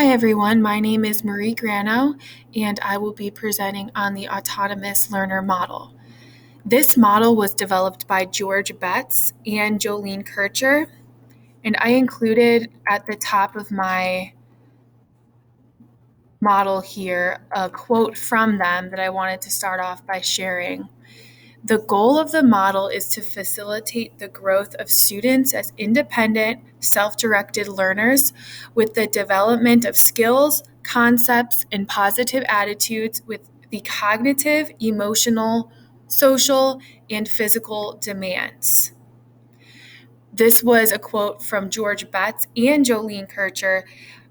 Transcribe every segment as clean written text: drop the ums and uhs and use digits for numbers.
Hi everyone, my name is Marie Grano and I will be presenting on the Autonomous Learner Model. This model was developed by George Betts and Jolene Kircher, and I included at the top of my model here a quote from them that I wanted to start off by sharing. The goal of the model is to facilitate the growth of students as independent, self-directed learners with the development of skills, concepts, and positive attitudes with the cognitive, emotional, social, and physical demands. This was a quote from George Betts and Jolene Kircher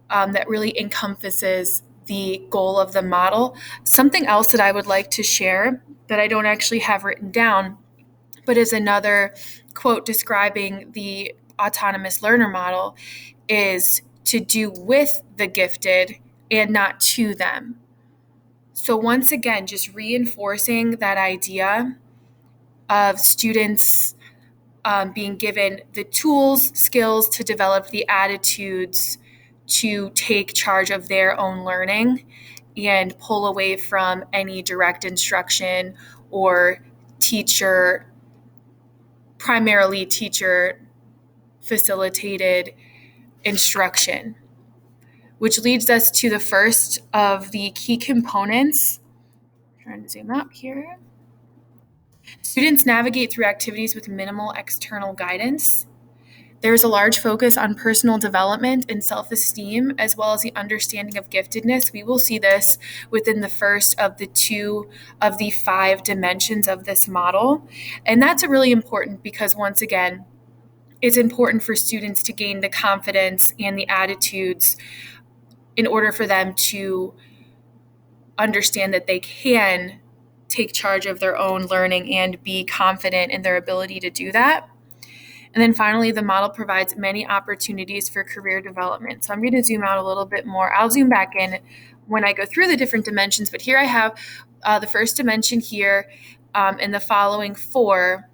that really encompasses the goal of the model. Something else that I would like to share that I don't actually have written down, but is another quote describing the autonomous learner model, is to do with the gifted and not to them. So once again, just reinforcing that idea of students being given the tools, skills to develop the attitudes to take charge of their own learning and pull away from any direct instruction or primarily teacher facilitated instruction, which leads us to the first of the key components. I'm trying to zoom out here. Students navigate through activities with minimal external guidance. There is a large focus on personal development and self-esteem, as well as the understanding of giftedness. We will see this within the first of the 5 dimensions of this model. And that's really important because, once again, it's important for students to gain the confidence and the attitudes in order for them to understand that they can take charge of their own learning and be confident in their ability to do that. And then finally, the model provides many opportunities for career development. So I'm going to zoom out a little bit more. I'll zoom back in when I go through the different dimensions, but here I have the first dimension here and the following 4,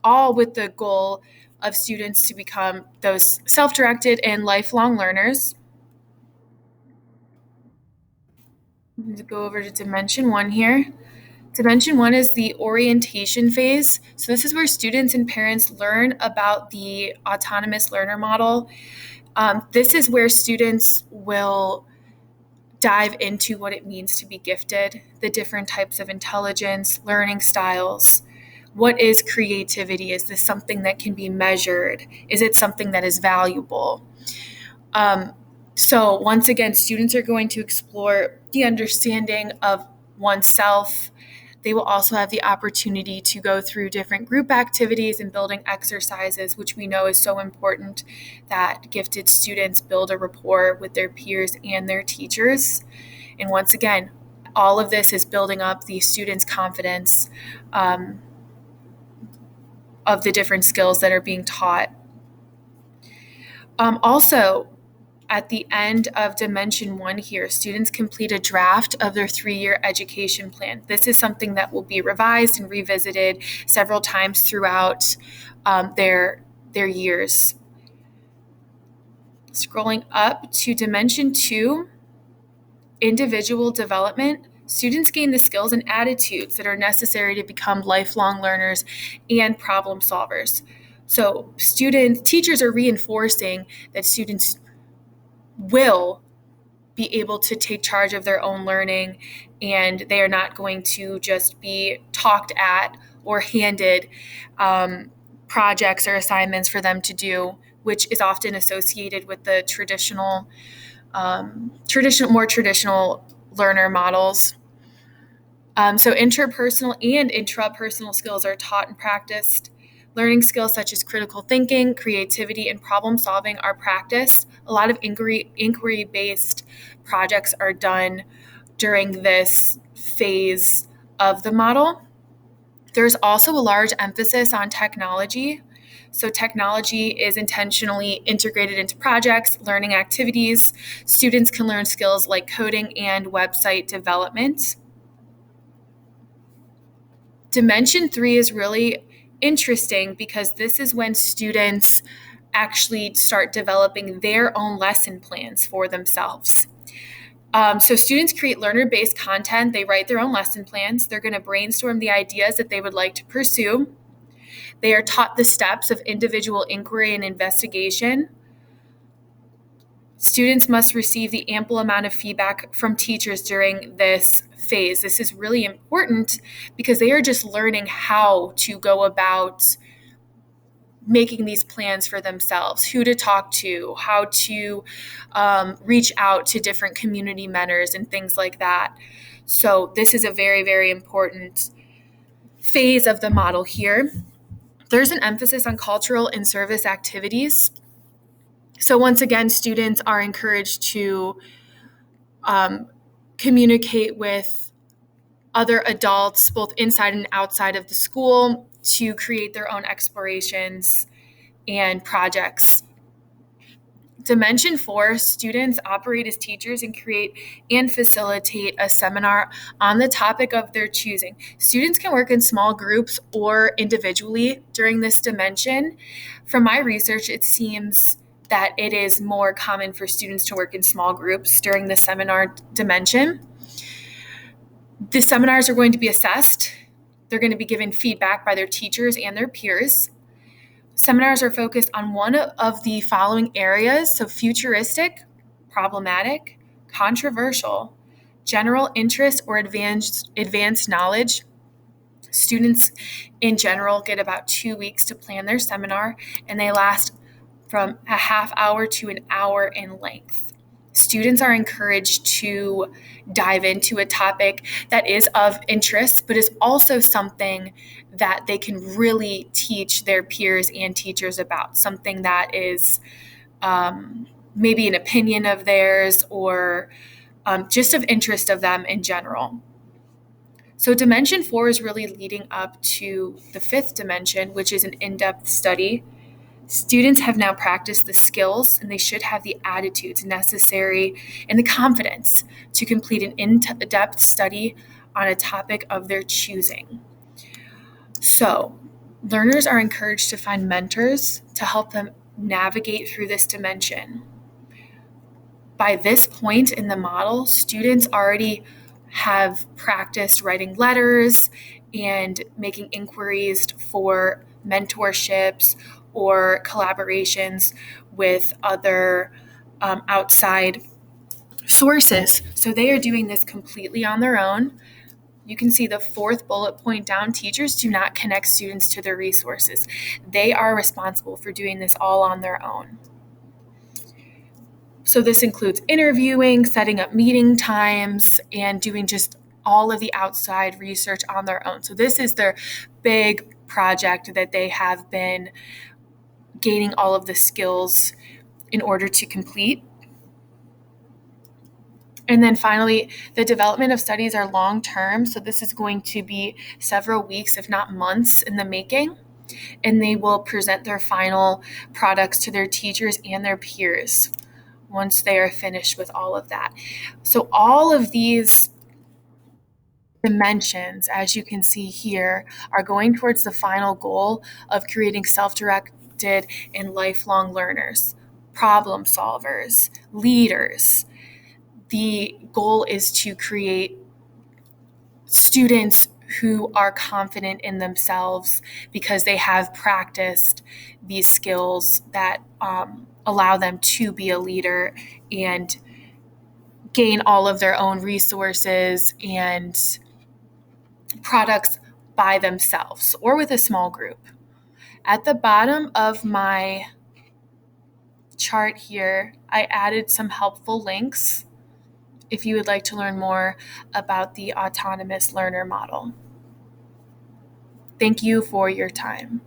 all with the goal of students to become those self-directed and lifelong learners. I'm going to go over to dimension 1 here. Dimension 1 is the orientation phase. So this is where students and parents learn about the autonomous learner model. This is where students will dive into what it means to be gifted, the different types of intelligence, learning styles. What is creativity? Is this something that can be measured? Is it something that is valuable? So once again, students are going to explore the understanding of oneself. They will also have the opportunity to go through different group activities and building exercises, which we know is so important that gifted students build a rapport with their peers and their teachers. And once again, all of this is building up the students' confidence of the different skills that are being taught. Also, at the end of dimension 1 here, students complete a draft of their 3-year education plan. This is something that will be revised and revisited several times throughout their years. Scrolling up to dimension 2, individual development. Students gain the skills and attitudes that are necessary to become lifelong learners and problem solvers. So teachers are reinforcing that students will be able to take charge of their own learning, and they are not going to just be talked at or handed projects or assignments for them to do, which is often associated with the more traditional learner models. So interpersonal and intrapersonal skills are taught and practiced. Learning skills such as critical thinking, creativity, and problem solving are practiced. A lot of inquiry-based projects are done during this phase of the model. There's also a large emphasis on technology. So technology is intentionally integrated into projects, learning activities. Students can learn skills like coding and website development. Dimension 3 is really interesting because this is when students actually start developing their own lesson plans for themselves. So students create learner-based content. They write their own lesson plans. They're going to brainstorm the ideas that they would like to pursue. They are taught the steps of individual inquiry and investigation. Students must receive the ample amount of feedback from teachers during this phase. This is really important because they are just learning how to go about making these plans for themselves, who to talk to, how to reach out to different community mentors and things like that. So this is a very, very important phase of the model here. There's an emphasis on cultural and service activities. So once again, students are encouraged to communicate with other adults, both inside and outside of the school, to create their own explorations and projects. Dimension 4, students operate as teachers and create and facilitate a seminar on the topic of their choosing. Students can work in small groups or individually during this dimension. From my research, it seems that it is more common for students to work in small groups during the seminar dimension. The seminars are going to be assessed. They're going to be given feedback by their teachers and their peers. Seminars are focused on one of the following areas: so futuristic, problematic, controversial, general interest, or advanced knowledge. Students in general get about 2 weeks to plan their seminar, and they last from a half hour to an hour in length. Students are encouraged to dive into a topic that is of interest, but is also something that they can really teach their peers and teachers about, something that is maybe an opinion of theirs or just of interest of them in general. So Dimension 4 is really leading up to the 5th dimension, which is an in-depth study. Students have now practiced the skills, and they should have the attitudes necessary and the confidence to complete an in-depth study on a topic of their choosing. So, learners are encouraged to find mentors to help them navigate through this dimension. By this point in the model, students already have practiced writing letters and making inquiries for mentorships or collaborations with other outside sources. So they are doing this completely on their own. You can see the 4th bullet point down: teachers do not connect students to their resources. They are responsible for doing this all on their own. So this includes interviewing, setting up meeting times, and doing just all of the outside research on their own. So this is their big project that they have been gaining all of the skills in order to complete. And then finally, the development of studies are long-term. So this is going to be several weeks, if not months, in the making. And they will present their final products to their teachers and their peers once they are finished with all of that. So all of these dimensions, as you can see here, are going towards the final goal of creating self-directed and lifelong learners, problem solvers, leaders. The goal is to create students who are confident in themselves because they have practiced these skills that allow them to be a leader and gain all of their own resources and products by themselves or with a small group. At the bottom of my chart here, I added some helpful links if you would like to learn more about the autonomous learner model. Thank you for your time.